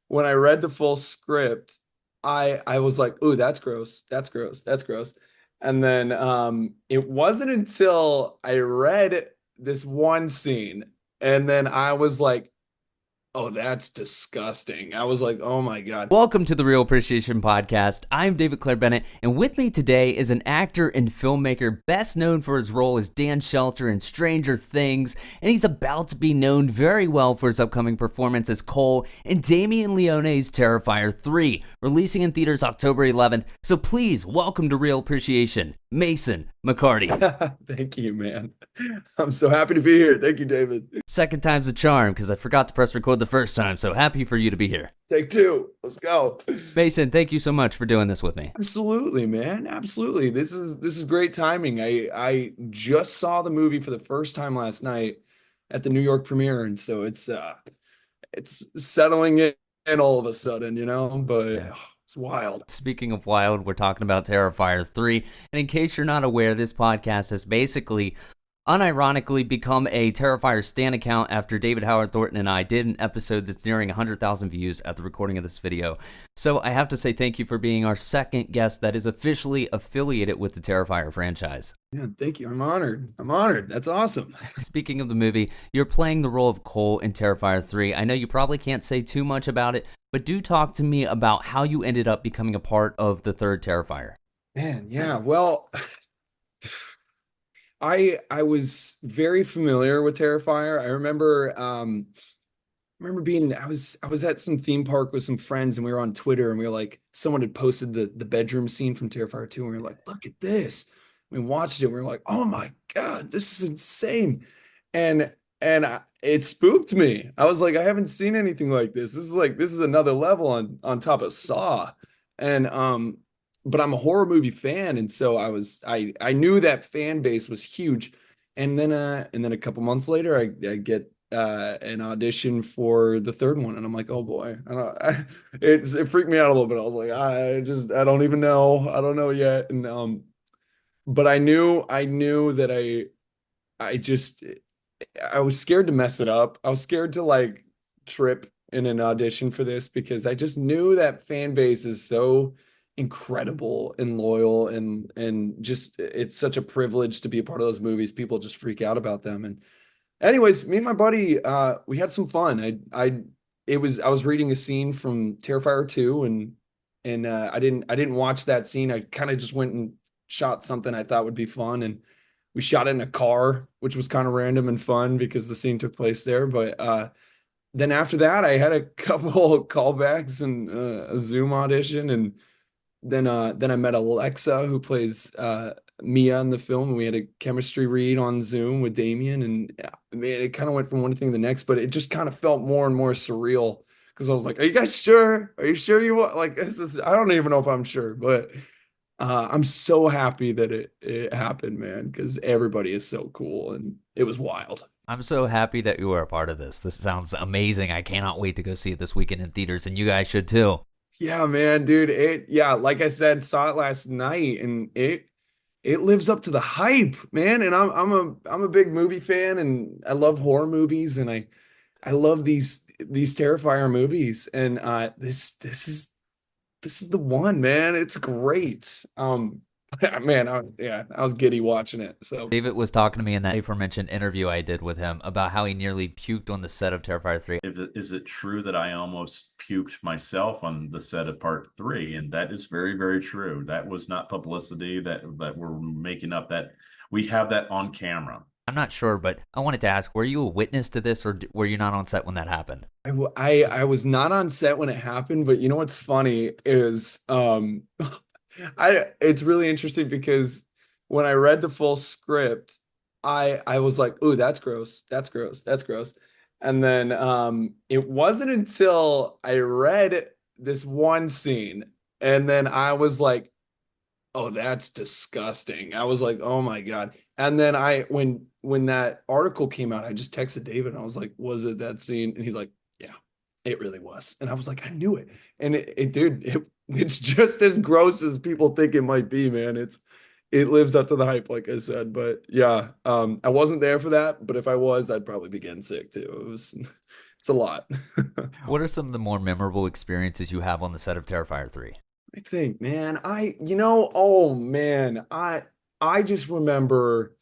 when I read the full script, I was like, "Ooh, that's gross. That's gross. That's gross." And then it wasn't until I read this one scene and then I was like, "Oh, that's disgusting." I was like, "Oh my God." Welcome to the Real Appreciation Podcast. I'm David Clair-Bennett, and with me today is an actor and filmmaker best known for his role as Dan Shelter in Stranger Things, and he's about to be known very well for his upcoming performance as Cole in Damien Leone's Terrifier 3, releasing in theaters October 11th. So please welcome to Real Appreciation, Mason McCarty. Thank you, man. I'm so happy to be here. Thank you, David. Second time's a charm because I forgot to press record the first time, so happy for you to be here. Take two. Let's go. Mason, thank you so much for doing this with me. Absolutely, man. Absolutely. This is great timing. I just saw the movie for the first time last night at the New York premiere, and so it's settling in all of a sudden, but it's wild. Speaking of wild, we're talking about Terrifier 3. And in case you're not aware, this podcast has basically unironically become a Terrifier stan account after David Howard Thornton and I did an episode that's nearing 100,000 views at the recording of this video. So I have to say thank you for being our second guest that is officially affiliated with the Terrifier franchise. Yeah, thank you. I'm honored. I'm honored. That's awesome. Speaking of the movie, you're playing the role of Cole in Terrifier 3. I know you probably can't say too much about it, but do talk to me about how you ended up becoming a part of the third Terrifier. Man, yeah. Well, I was very familiar with Terrifier. I remember being I was at some theme park with some friends and we were on Twitter and we were like someone had posted the bedroom scene from Terrifier 2 and we were like, look at this. We watched it and we were like, oh my God, this is insane. And it spooked me. I was like, I haven't seen anything like this. This is another level on top of Saw. And but I'm a horror movie fan, and so I knew that fan base was huge. And then a couple months later I get an audition for the third one, and I'm like, oh boy, it freaked me out a little bit. I was like, I don't even know. I don't know yet. And but I knew that I just I was scared to mess it up. I was scared to like trip in an audition for this because I just knew that fan base is so incredible and loyal and just it's such a privilege to be a part of those movies. People just freak out about them. And anyways, me and my buddy we had some fun. I was reading a scene from Terrifier 2 and I didn't watch that scene. I kind of just went and shot something I thought would be fun, and we shot it in a car, which was kind of random and fun because the scene took place there. But then after that, I had a couple callbacks and a Zoom audition, and then I met Alexa, who plays Mia in the film, and we had a chemistry read on Zoom with Damien, and man, it kind of went from one thing to the next, but it just kind of felt more and more surreal because I was like, "Are you guys sure? Are you sure you want like this is?" I don't even know if I'm sure, but I'm so happy that it happened, man, because everybody is so cool and it was wild. I'm so happy that you were a part of this. This sounds amazing. I cannot wait to go see it this weekend in theaters, and you guys should too. Yeah, man, dude. Yeah, like I said, saw it last night and it lives up to the hype, man. And I'm a big movie fan and I love horror movies and I love these Terrifier movies. And this is the one, man. It's great. Man, yeah, I was giddy watching it. So David was talking to me in that aforementioned interview I did with him about how he nearly puked on the set of Terrifier 3. Is it true that I almost puked myself on the set of part three? And that is very, very true. That was not publicity that we're making up. That we have that on camera. I'm not sure, but I wanted to ask, were you a witness to this or were you not on set when that happened? I was not on set when it happened, but you know what's funny is I it's really interesting because when I read the full script, I was like, "Ooh, that's gross. That's gross. That's gross." And then it wasn't until I read this one scene and then I was like, "Oh, that's disgusting." I was like, "Oh my God." And then when that article came out, I just texted David and I was like, "Was it that scene?" And he's like, "Yeah, it really was." And I was like, "I knew it." And it's just as gross as people think it might be, man. It lives up to the hype, like I said. But yeah, I wasn't there for that, but if I was, I'd probably be getting sick too. It's it's a lot. What are some of the more memorable experiences you have on the set of Terrifier 3? I think, man, oh man, I just remember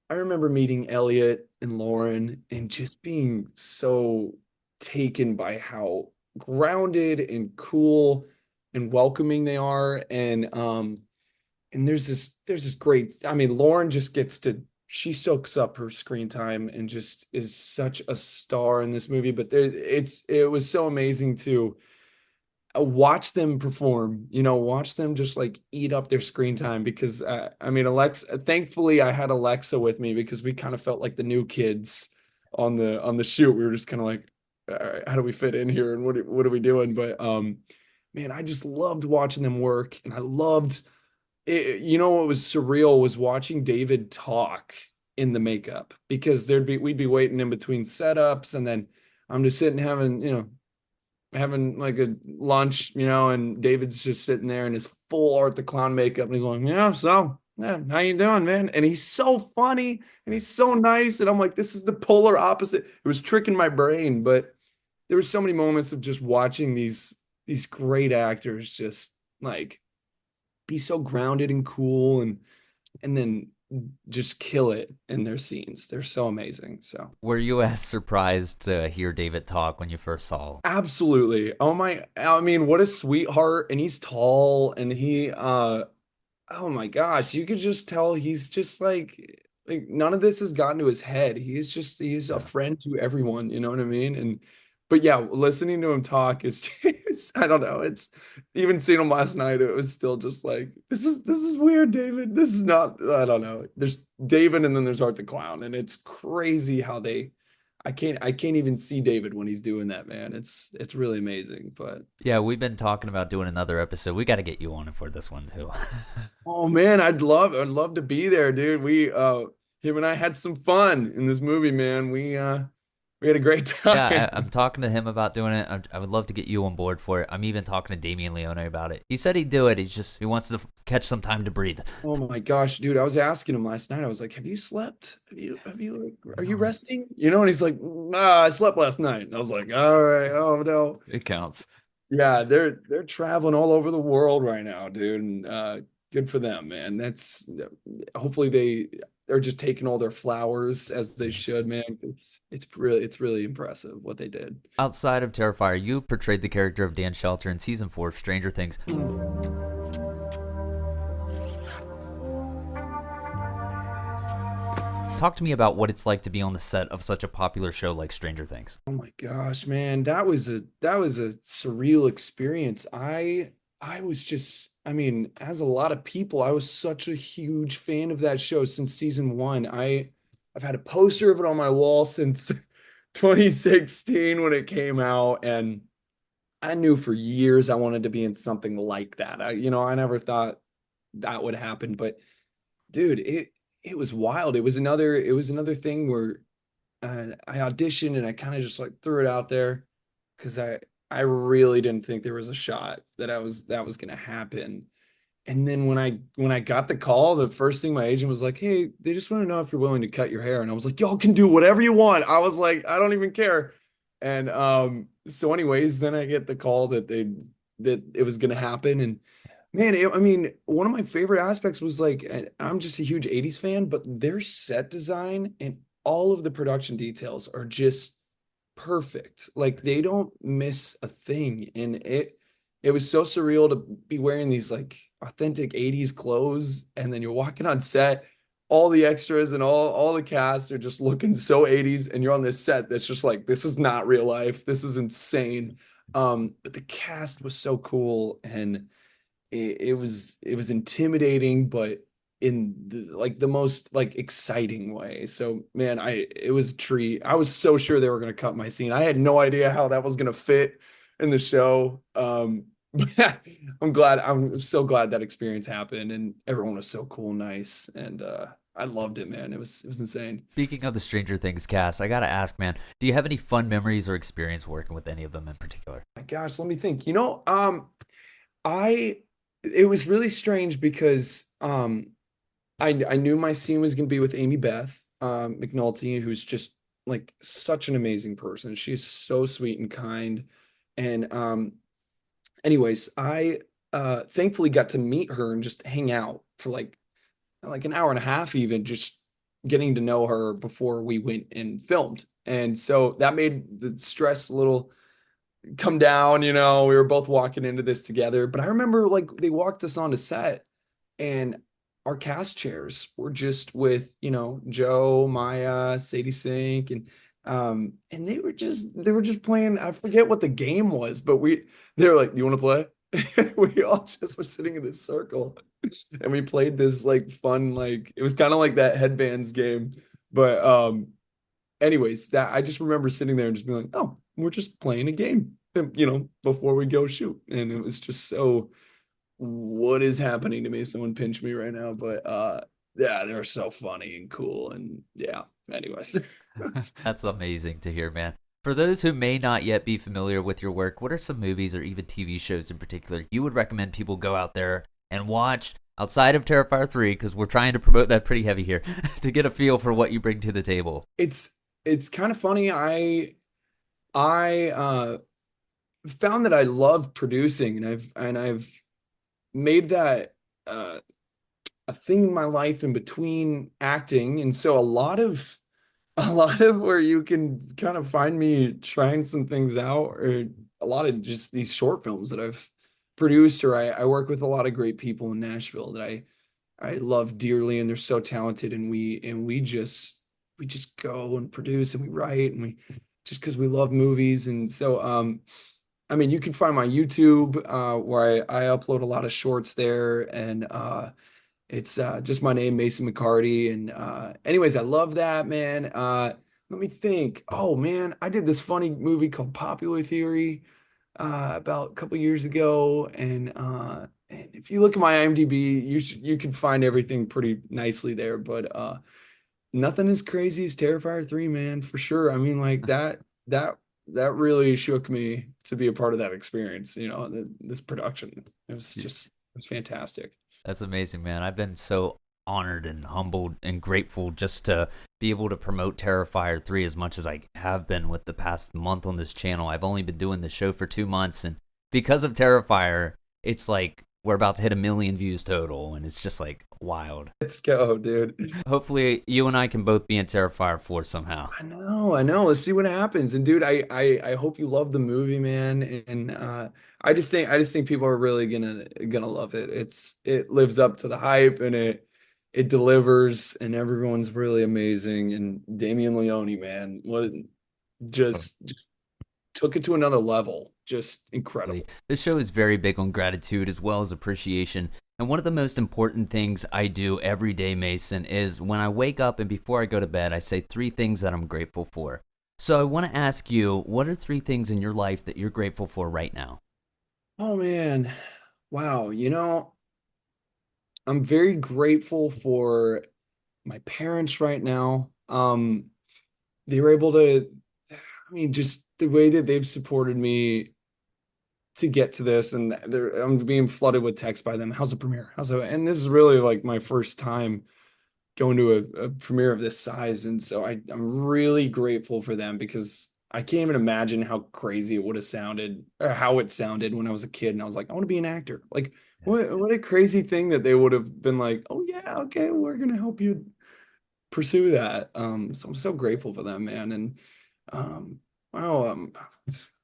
I remember meeting Elliot and Lauren and just being so taken by how grounded and cool and welcoming they are. And there's this great, I mean, Lauren just gets to she soaks up her screen time and just is such a star in this movie. But it was so amazing to watch them perform, watch them just like eat up their screen time because I mean, Alexa, thankfully I had Alexa with me because we kind of felt like the new kids on the shoot. We were just kind of like, all right, how do we fit in here and what are we doing? But man, I just loved watching them work, and I loved it. What was surreal was watching David talk in the makeup because we'd be waiting in between setups, and then I'm just sitting having like a lunch, and David's just sitting there in his full Art the Clown makeup, and he's like, "Yeah, so yeah, how you doing, man?" And he's so funny and he's so nice, and I'm like, this is the polar opposite. It was tricking my brain, but there were so many moments of just watching these great actors just like be so grounded and cool, and then just kill it in their scenes. They're so amazing. So Were you as surprised to hear David talk when you first saw? absolutely. I mean, what a sweetheart. And he's tall, and oh my gosh, you could just tell he's just like none of this has gotten to his head. He's a Yeah. friend to everyone, you know what I mean? And but yeah, listening to him talk is just, I don't know. It's even seeing him last night, it was still just like, this is weird, David. This is not, I don't know. There's David and then there's Art the Clown, and it's crazy how I can't even see David when he's doing that, man. It's really amazing. But Yeah, we've been talking about doing another episode. We got to get you on it for this one too. oh man, I'd love to be there, dude. Him and I had some fun in this movie, man. We had a great Yeah, time. I'm talking to him about doing it. I would love to get you on board for it. I'm even talking to Damien Leone about it. He said he'd do it. He wants to catch some time to breathe. Oh my gosh, dude. I was asking him last night. I was like, "Have you slept? Have you are you resting?" And he's like, "Ah, I slept last night." And I was like, "All right. Oh no." It counts. Yeah, they're traveling all over the world right now, dude. And good for them, man. That's hopefully they're just taking all their flowers as they should, Yes. man. It's really impressive what they did. Outside of Terrifier, you portrayed the character of Dan Shelter in season 4 of Stranger Things. Talk to me about what it's like to be on the set of such a popular show like Stranger Things. Oh my gosh, man, that was a surreal experience. I was just, I mean, as a lot of people, I was such a huge fan of that show since season one. I've had a poster of it on my wall since 2016 when it came out, and I knew for years I wanted to be in something like that. I never thought that would happen, but dude, it was wild. It was another thing where I auditioned and I kind of just like threw it out there because I really didn't think there was a shot that was gonna happen. And then when I got the call, the first thing my agent was like, "Hey, they just want to know if you're willing to cut your hair." And I was like, "Y'all can do whatever you want." I was like, "I don't even care." And so anyways, then I get the call that it was gonna happen. And man, I mean, one of my favorite aspects was like, I'm just a huge 80s fan, but their set design and all of the production details are just perfect. Like they don't miss a thing. And it was so surreal to be wearing these like authentic 80s clothes, and then you're walking on set, all the extras and all the cast are just looking so 80s, and you're on this set that's just like, this is not real life. This is insane. But the cast was so cool, and it was intimidating, but in the most like exciting way. So man, it was a treat. I was so sure they were gonna cut my scene. I had no idea how that was gonna fit in the show. But I'm so glad that experience happened, and everyone was so cool and nice, and I loved it, man. It was insane. Speaking of the Stranger Things cast, I gotta ask, man, do you have any fun memories or experience working with any of them in particular? My gosh, let me think. I it was really strange because I knew my scene was going to be with Amy Beth McNulty, who's just like such an amazing person. She's so sweet and kind. And anyways, I thankfully got to meet her and just hang out for like an hour and a half, even just getting to know her before we went and filmed. And so that made the stress a little come down, you know. We were both walking into this together. But I remember like they walked us onto set and our cast chairs were just with, you know, Joe, Maya, Sadie Sink, and they were just playing. I forget what the game was, but they were like, "Do you want to play?" We all just were sitting in this circle and we played this like fun, like it was kind of like that headbands game. But anyways, that I just remember sitting there and just being like, "Oh, we're just playing a game, you know, before we go shoot." And it was just so, what is happening to me? Someone pinch me right now. But yeah, they're so funny and cool. And yeah, anyways. That's amazing to hear, man. For those who may not yet be familiar with your work, what are some movies or even TV shows in particular you would recommend people go out there and watch outside of Terrifier 3, because we're trying to promote that pretty heavy here, to get a feel for what you bring to the table? It's kind of funny. I found that I love producing, and I've made that a thing in my life in between acting. And so a lot of where you can kind of find me trying some things out, or a lot of just these short films that I've produced, or I work with a lot of great people in Nashville that I love dearly, and they're so talented, and we just go and produce and we write, and we just because we love movies. And so I mean, you can find my YouTube where I upload a lot of shorts there, and it's just my name, Mason McCarty. And anyways, I love that, man. Let me think. Oh man, I did this funny movie called Popular Theory about a couple years ago, and if you look at my IMDb, you can find everything pretty nicely there. But nothing as crazy as Terrifier 3, man, for sure. I mean, like that really shook me to be a part of that experience, you know, this production. It was fantastic. That's amazing, man. I've been so honored and humbled and grateful just to be able to promote Terrifier 3 as much as I have been with the past month on this channel. I've only been doing the show for 2 months, and because of Terrifier, it's like we're about to hit 1 million views total, and it's just like wild. Let's go, dude. Hopefully, you and I can both be in Terrifier 4 somehow. I know. Let's see what happens. And dude, I hope you love the movie, man. And I just think people are really gonna love it. It lives up to the hype, and it delivers, and everyone's really amazing. And Damien Leone, man, what just took it to another level. Just incredible. This show is very big on gratitude as well as appreciation. And one of the most important things I do every day, Mason, is when I wake up and before I go to bed, I say 3 things that I'm grateful for. So I want to ask you, what are 3 things in your life that you're grateful for right now? Oh man. Wow. You know, I'm very grateful for my parents right now. They were able to, I mean, just the way that they've supported me to get to this, and I'm being flooded with texts by them. How's the premiere? And this is really like my first time going to a premiere of this size. And so I'm really grateful for them, because I can't even imagine how crazy it would have sounded, or how it sounded when I was a kid and I was like, I want to be an actor. Like, what a crazy thing that they would have been like, oh yeah, okay, we're gonna help you pursue that. So I'm so grateful for them, man. And wow,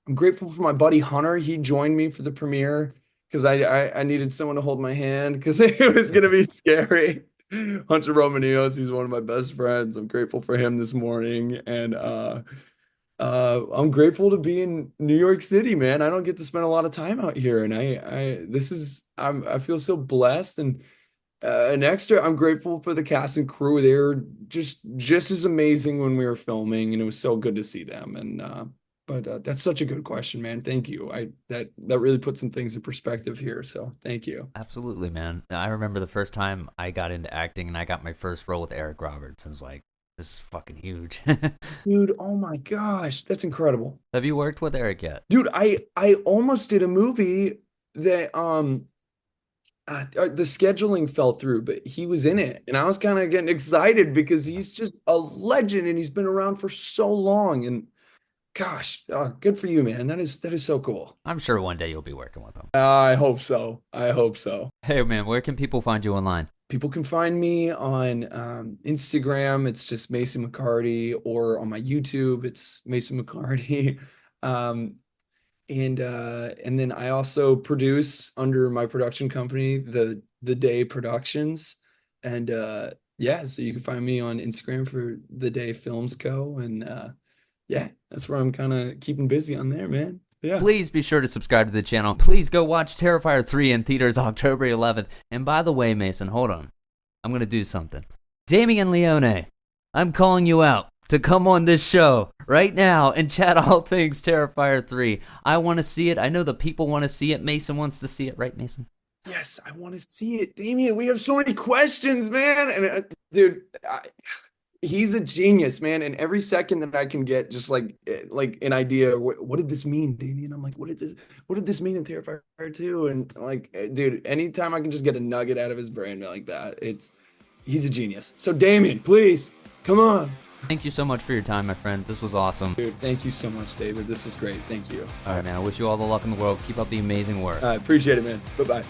I'm grateful for my buddy Hunter. He joined me for the premiere because I needed someone to hold my hand because it was gonna be scary. Hunter Romanios, he's one of my best friends. I'm grateful for him this morning. And I'm grateful to be in New York City, man. I don't get to spend a lot of time out here, and I feel so blessed. And an extra, I'm grateful for the cast and crew. They were just as amazing when we were filming, and it was so good to see them. And but that's such a good question, man. Thank you. That really put some things in perspective here. So thank you. Absolutely, man. I remember the first time I got into acting and I got my first role with Eric Roberts. I was like, this is fucking huge. Dude, oh my gosh, that's incredible. Have you worked with Eric yet? Dude, I almost did a movie that The scheduling fell through, but he was in it, and I was kind of getting excited because he's just a legend, and he's been around for so long. And gosh, good for you, man. That is so cool. I'm sure one day you'll be working with him. I hope so. I hope so. Hey, man, where can people find you online? People can find me on Instagram. It's just Mason McCarty, or on my YouTube, it's Mason McCarty. Um, and then I also produce under my production company, the Day Productions. And yeah, so you can find me on Instagram for The Day Films Co. And yeah, that's where I'm kind of keeping busy on there, man. Yeah. Please be sure to subscribe to the channel. Please go watch Terrifier 3 in theaters October 11th. And by the way, Mason, hold on. I'm going to do something. Damien Leone, I'm calling you out to come on this show right now and chat all things Terrifier 3. I want to see it. I know the people want to see it. Mason wants to see it, right, Mason? Yes, I want to see it. Damien, we have so many questions, man. And dude, he's a genius, man. And every second that I can get just like an idea, what did this mean, Damien? I'm like, what did this mean in Terrifier 2? And like, dude, anytime I can just get a nugget out of his brain like that, he's a genius. So Damien, please, come on. Thank you so much for your time, my friend. This was awesome. Dude, thank you so much, David. This was great. Thank you. All right, man. I wish you all the luck in the world. Keep up the amazing work. I appreciate it, man. Bye-bye.